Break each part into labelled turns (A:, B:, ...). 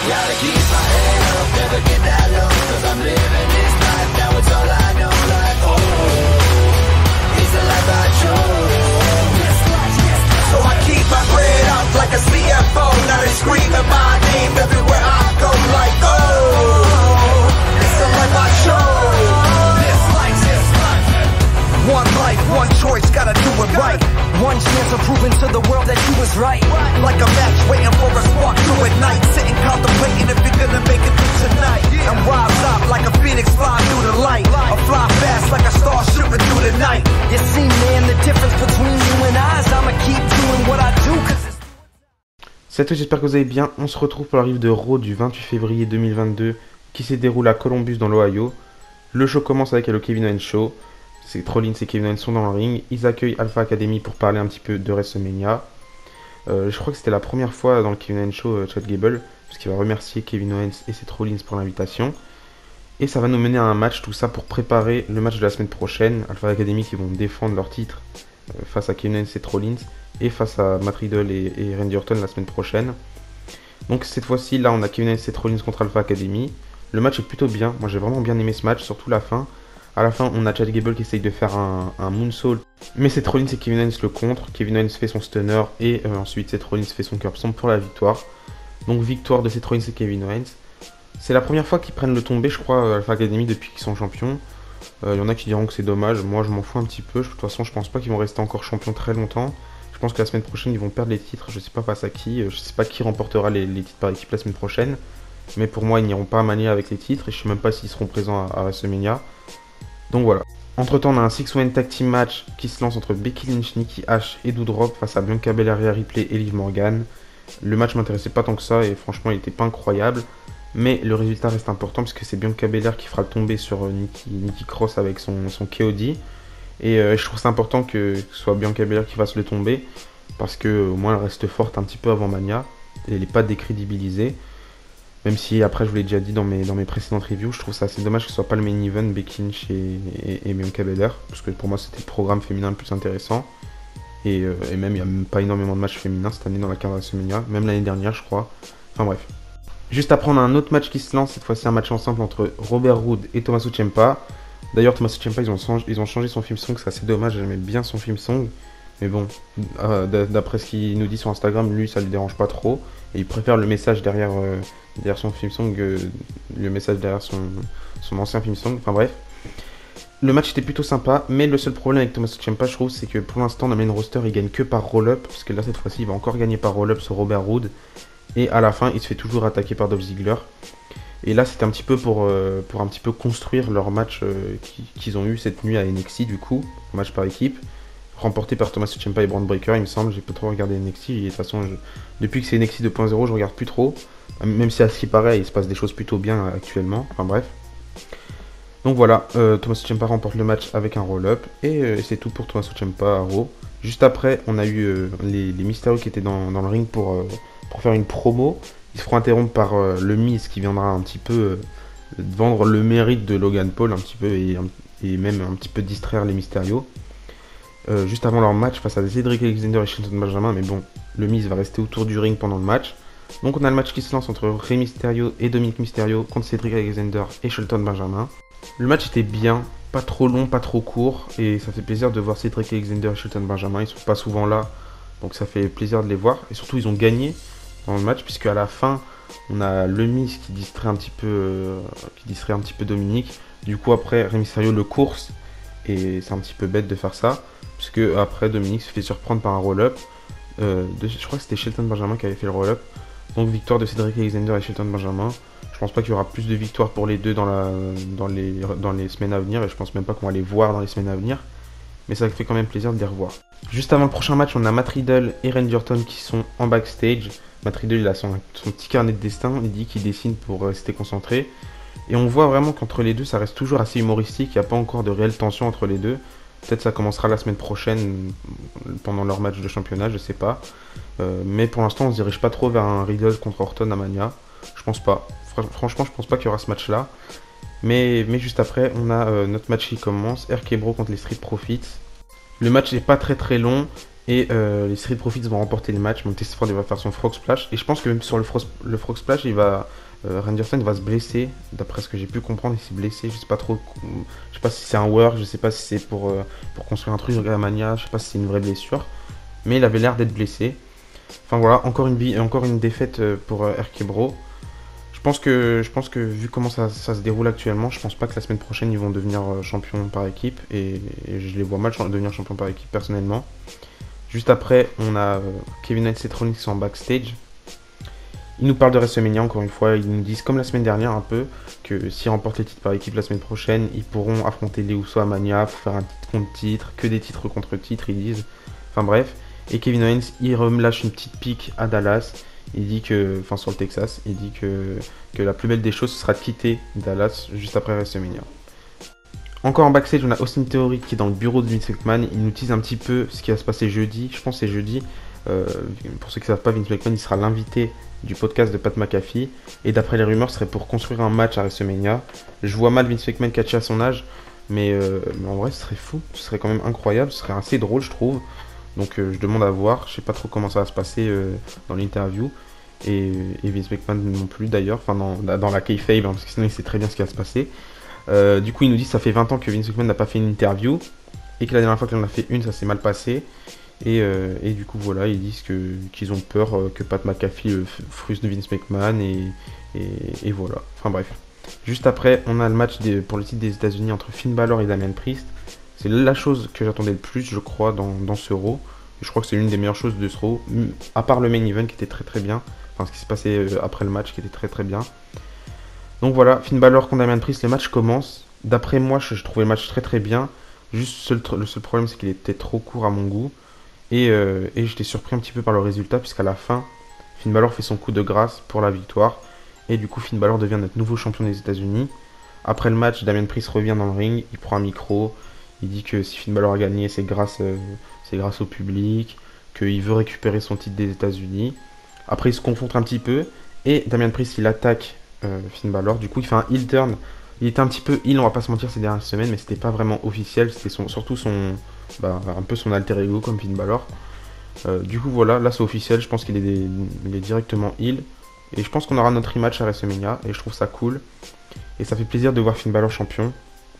A: Gotta keep my head up, never get that low, cause I'm living this life, now it's all I know. Like, oh, it's the life I chose. So I keep my bread up like a CFO. Now they screaming my name everywhere I go. Like, oh, it's the life I chose. This life. One life, one choice, gotta do it right. One chance of proving to the world that you was right. Like a match waiting for a spark to ignite. Sitting contemplating if you're gonna make it through tonight. And rise up like a phoenix flying through the light. Or fly fast like a star shooting through the night. You see, man, the difference between you and I is I'ma keep doing what I do cause it's...
B: Salut à tous, j'espère que vous allez bien. On se retrouve pour la review de Raw du 28 février 2022 qui s'est déroulé à Columbus dans l'Ohio. Le show commence avec le Kevin Owens Show. Rollins et Kevin Owens sont dans le ring. Ils accueillent Alpha Academy pour parler un petit peu de WrestleMania. Je crois que c'était la première fois dans le Kevin Owens Show, Chad Gable, puisqu'il va remercier Kevin Owens et Seth Rollins pour l'invitation. Et ça va nous mener à un match, tout ça pour préparer le match de la semaine prochaine. Alpha Academy qui vont défendre leur titre face à Kevin Owens et Seth Rollins et face à Matt Riddle et Randy Orton la semaine prochaine. Donc cette fois-ci, là, on a Kevin Owens et Seth Rollins contre Alpha Academy. Le match est plutôt bien. Moi, j'ai vraiment bien aimé ce match, surtout la fin. À la fin, on a Chad Gable qui essaye de faire un moonsault, mais Seth Rollins et Kevin Owens le contre. Kevin Owens fait son stunner et ensuite Seth Rollins fait son curb stomp pour la victoire. Donc victoire de Seth Rollins et Kevin Owens. C'est la première fois qu'ils prennent le tombé, je crois, Alpha Academy depuis qu'ils sont champions. Il y en a qui diront que c'est dommage, moi je m'en fous un petit peu. De toute façon, je pense pas qu'ils vont rester encore champions très longtemps. Je pense que la semaine prochaine, ils vont perdre les titres. Je sais pas face à qui, je sais pas qui remportera les titres par équipe la semaine prochaine. Mais pour moi, ils n'iront pas à Mania avec les titres et je sais même pas s'ils seront présents à WrestleMania. Donc voilà. Entre temps, on a un 6-man tag team match qui se lance entre Becky Lynch, Nikki Ash et Doudrop face à Bianca Belair, Rhea Ripley et Liv Morgan. Le match m'intéressait pas tant que ça et franchement, il était pas incroyable. Mais le résultat reste important parce que c'est Bianca Belair qui fera le tomber sur Nikki Cross avec son KOD. Et je trouve ça important que ce soit Bianca Belair qui fasse le tomber parce que au moins elle reste forte un petit peu avant Mania. Et elle n'est pas décrédibilisée. Même si après je vous l'ai déjà dit dans mes précédentes reviews, je trouve ça assez dommage que ce soit pas le main event Becky Lynch et Bianca Belair, parce que pour moi c'était le programme féminin le plus intéressant. Et même il n'y a même pas énormément de matchs féminins cette année dans la carte WrestleMania, même l'année dernière je crois. Enfin bref. Juste après on a un autre match qui se lance, cette fois-ci un match ensemble entre Robert Roode et Tommaso Ciampa. D'ailleurs Tommaso Ciampa ils ont changé son theme song, c'est assez dommage, j'aimais bien son theme song. Mais bon, d'après ce qu'il nous dit sur Instagram, lui ça le dérange pas trop. Et il préfère le message derrière son film song, le message derrière son ancien film song. Enfin bref. Le match était plutôt sympa, mais le seul problème avec Tommaso Ciampa, je trouve, c'est que pour l'instant, dans le main roster, il gagne que par roll-up. Parce que là, cette fois-ci, il va encore gagner par roll-up sur Robert Roode. Et à la fin, il se fait toujours attaquer par Dolph Ziggler. Et là, c'était un petit peu pour un petit peu construire leur match qu'ils ont eu cette nuit à NXT, du coup, match par équipe. Remporté par Tommaso Ciampa et Braun Breaker, il me semble. J'ai pas trop regardé NXT et de toute façon depuis que c'est NXT 2.0 je regarde plus trop, même si à ce qui paraît il se passe des choses plutôt bien actuellement, enfin bref. Donc voilà, Tommaso Ciampa remporte le match avec un roll-up et c'est tout pour Tommaso Ciampa à Raw. Juste après on a eu les Mysterio qui étaient dans le ring pour faire une promo. Ils se feront interrompre par le Miz qui viendra un petit peu vendre le mérite de Logan Paul un petit peu et même un petit peu distraire les Mysterio. Juste avant leur match face à Cedric Alexander et Shelton Benjamin, mais bon, le Miz va rester autour du ring pendant le match. Donc on a le match qui se lance entre Rey Mysterio et Dominic Mysterio contre Cedric Alexander et Shelton Benjamin. Le match était bien, pas trop long, pas trop court, et ça fait plaisir de voir Cedric Alexander et Shelton Benjamin, ils sont pas souvent là, donc ça fait plaisir de les voir, et surtout ils ont gagné dans le match, puisque à la fin, on a le Miz qui distrait un petit peu Dominic, du coup après Rey Mysterio le course, et c'est un petit peu bête de faire ça, puisque après Dominic se fait surprendre par un roll-up. Je crois que c'était Shelton Benjamin qui avait fait le roll-up. Donc victoire de Cedric Alexander et Shelton Benjamin. Je pense pas qu'il y aura plus de victoires pour les deux dans les semaines à venir. Et je pense même pas qu'on va les voir dans les semaines à venir. Mais ça fait quand même plaisir de les revoir. Juste avant le prochain match, on a Matt Riddle et Randy Orton qui sont en backstage. Matt Riddle il a son petit carnet de destin. Il dit qu'il dessine pour rester concentré. Et on voit vraiment qu'entre les deux, ça reste toujours assez humoristique. Il n'y a pas encore de réelle tension entre les deux. Peut-être ça commencera la semaine prochaine, pendant leur match de championnat, je sais pas. Mais pour l'instant, on se dirige pas trop vers un Riddle contre Orton à Mania. Je pense pas. Franchement, je pense pas qu'il y aura ce match-là. Mais juste après, on a notre match qui commence. RK Bro contre les Street Profits. Le match n'est pas très long. Et les Street Profits vont remporter le match. Montez Ford il va faire son Frog Splash. Et je pense que même sur le Frog Splash, Randy Orton va se blesser. D'après ce que j'ai pu comprendre, il s'est blessé. Je sais pas trop. Je sais pas si c'est un work, je sais pas si c'est pour construire un truc à Mania. Je sais pas si c'est une vraie blessure. Mais il avait l'air d'être blessé. Enfin voilà, encore une défaite pour RK Bro. Je pense que vu comment ça se déroule actuellement, je pense pas que la semaine prochaine ils vont devenir champions par équipe. Et je les vois mal devenir champions par équipe personnellement. Juste après, on a Kevin Owens et Seth Rollins qui sont en backstage. Ils nous parlent de WrestleMania encore une fois. Ils nous disent, comme la semaine dernière un peu, que s'ils remportent les titres par équipe la semaine prochaine, ils pourront affronter les Usos à Mania pour faire un titre contre titre, que des titres contre titres, ils disent. Enfin bref. Et Kevin Owens, il relâche une petite pique à Dallas. Il dit que, enfin sur le Texas, il dit que la plus belle des choses ce sera de quitter Dallas juste après WrestleMania. Encore en backstage, on a Austin Theory qui est dans le bureau de Vince McMahon. Il nous tease un petit peu ce qui va se passer jeudi. Je pense que c'est jeudi. Pour ceux qui ne savent pas, Vince McMahon il sera l'invité du podcast de Pat McAfee. Et d'après les rumeurs, ce serait pour construire un match à WrestleMania. Je vois mal Vince McMahon catcher à son âge. Mais en vrai, ce serait fou. Ce serait quand même incroyable. Ce serait assez drôle, je trouve. Donc je demande à voir. Je sais pas trop comment ça va se passer dans l'interview. Et Vince McMahon non plus d'ailleurs. Enfin, dans la kayfabe, parce que sinon il sait très bien ce qui va se passer. Du coup, il nous dit que ça fait 20 ans que Vince McMahon n'a pas fait une interview et que la dernière fois qu'il en a fait une, ça s'est mal passé. Et du coup, voilà, ils disent qu'ils ont peur que Pat McAfee frustre Vince McMahon et voilà. Enfin bref. Juste après, on a le match pour le titre des États-Unis entre Finn Balor et Damian Priest. C'est la chose que j'attendais le plus, je crois, dans ce Raw. Et je crois que c'est l'une des meilleures choses de ce Raw, à part le main event qui était très très bien. Enfin, ce qui s'est passé après le match qui était très très bien. Donc voilà, Finn Balor contre Damian Priest, le match commence. D'après moi, je trouvais le match très très bien. Juste le seul problème, c'est qu'il était trop court à mon goût. Et j'étais surpris un petit peu par le résultat, puisqu'à la fin, Finn Balor fait son coup de grâce pour la victoire. Et du coup, Finn Balor devient notre nouveau champion des États-Unis. Après le match, Damian Priest revient dans le ring, il prend un micro. Il dit que si Finn Balor a gagné, c'est grâce au public, qu'il veut récupérer son titre des États-Unis. Après, il se confronte un petit peu. Et Damian Priest, il attaque Finn Balor. Du coup, il fait un heel turn. Il était un petit peu heel, on va pas se mentir, ces dernières semaines, mais c'était pas vraiment officiel. C'était surtout un peu son alter ego comme Finn Balor. Du coup, voilà, là c'est officiel. Je pense qu'il est directement heel. Et je pense qu'on aura notre rematch à WrestleMania. Et je trouve ça cool. Et ça fait plaisir de voir Finn Balor champion.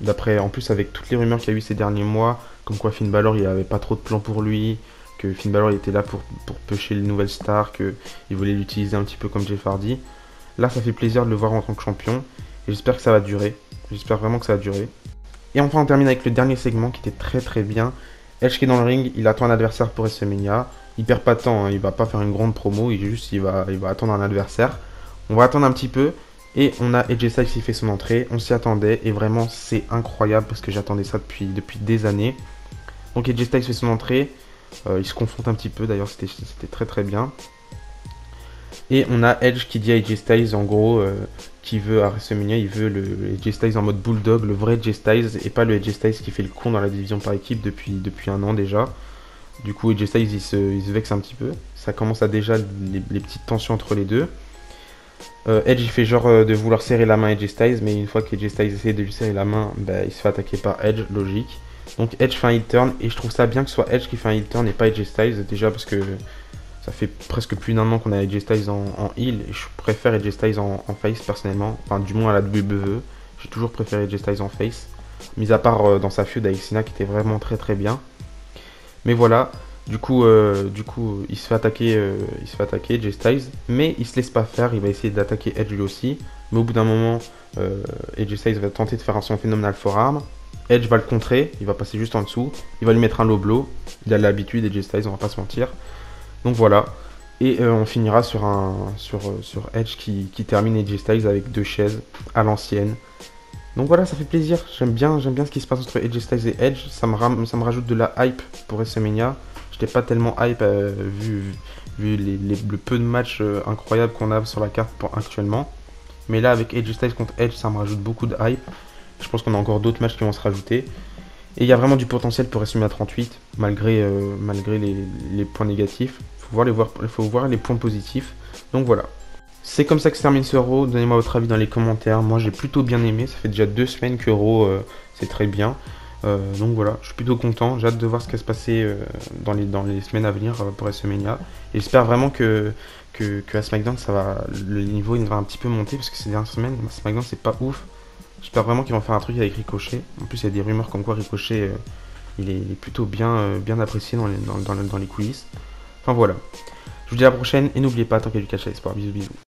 B: En plus, avec toutes les rumeurs qu'il y a eu ces derniers mois, comme quoi Finn Balor, il avait pas trop de plans pour lui. Que Finn Balor il était là pour pêcher les nouvelles stars. Qu'il voulait l'utiliser un petit peu comme Jeff Hardy. Là, ça fait plaisir de le voir en tant que champion. Et j'espère que ça va durer. J'espère vraiment que ça va durer. Et enfin, on termine avec le dernier segment qui était très très bien. Edge qui est dans le ring, il attend un adversaire pour WrestleMania. Il perd pas de temps, hein, il va pas faire une grande promo, il va attendre un adversaire. On va attendre un petit peu. Et on a AJ Styles qui fait son entrée. On s'y attendait. Et vraiment, c'est incroyable parce que j'attendais ça depuis des années. Donc AJ Styles fait son entrée. Il se confronte un petit peu. D'ailleurs, c'était très très bien. Et on a Edge qui dit à AJ Styles en gros qui veut à WrestleMania, il veut le AJ Styles en mode bulldog, le vrai AJ Styles et pas le AJ Styles qui fait le con dans la division par équipe depuis un an déjà. Du coup AJ Styles il se vexe un petit peu. Ça commence à déjà les petites tensions entre les deux. Edge il fait genre de vouloir serrer la main à AJ Styles, mais une fois que AJ Styles essaie de lui serrer la main, il se fait attaquer par Edge, logique. Donc Edge fait un heel turn et je trouve ça bien que ce soit Edge qui fait un heel turn et pas AJ Styles, déjà parce que ça fait presque plus d'un an qu'on a AJ Styles en heel et je préfère AJ Styles en face personnellement, enfin du moins à la WWE, j'ai toujours préféré AJ Styles en face, mis à part dans sa feud avec Cena qui était vraiment très très bien. Mais voilà, du coup il se fait attaquer AJ Styles, mais il se laisse pas faire, il va essayer d'attaquer Edge lui aussi, mais au bout d'un moment AJ Styles va tenter de faire son phénoménal forearm. Edge va le contrer, il va passer juste en dessous, il va lui mettre un low blow, il a l'habitude AJ Styles, on va pas se mentir. Donc voilà, et on finira sur Edge qui termine AJ Styles avec 2 chaises à l'ancienne. Donc voilà, ça fait plaisir, j'aime bien ce qui se passe entre AJ Styles et Edge, ça me rajoute de la hype pour WrestleMania. J'étais pas tellement hype vu le peu de matchs incroyables qu'on a sur la carte actuellement. Mais là avec AJ Styles contre Edge, ça me rajoute beaucoup de hype. Je pense qu'on a encore d'autres matchs qui vont se rajouter. Et il y a vraiment du potentiel pour WrestleMania 38, malgré les points négatifs. Il faut voir les points positifs. Donc voilà. C'est comme ça que se termine ce Raw. Donnez-moi votre avis dans les commentaires. Moi j'ai plutôt bien aimé. Ça fait déjà 2 semaines que Raw c'est très bien. Donc voilà, je suis plutôt content. J'ai hâte de voir ce qui va se passer dans les semaines à venir pour WrestleMania. Et j'espère vraiment que à SmackDown, le niveau il va un petit peu monter parce que ces dernières semaines, SmackDown c'est pas ouf. J'espère vraiment qu'ils vont faire un truc avec Ricochet. En plus, il y a des rumeurs comme quoi Ricochet il est plutôt bien apprécié dans les coulisses. Enfin voilà. Je vous dis à la prochaine et n'oubliez pas, tant qu'il y a du catch à l'espoir. Bisous bisous.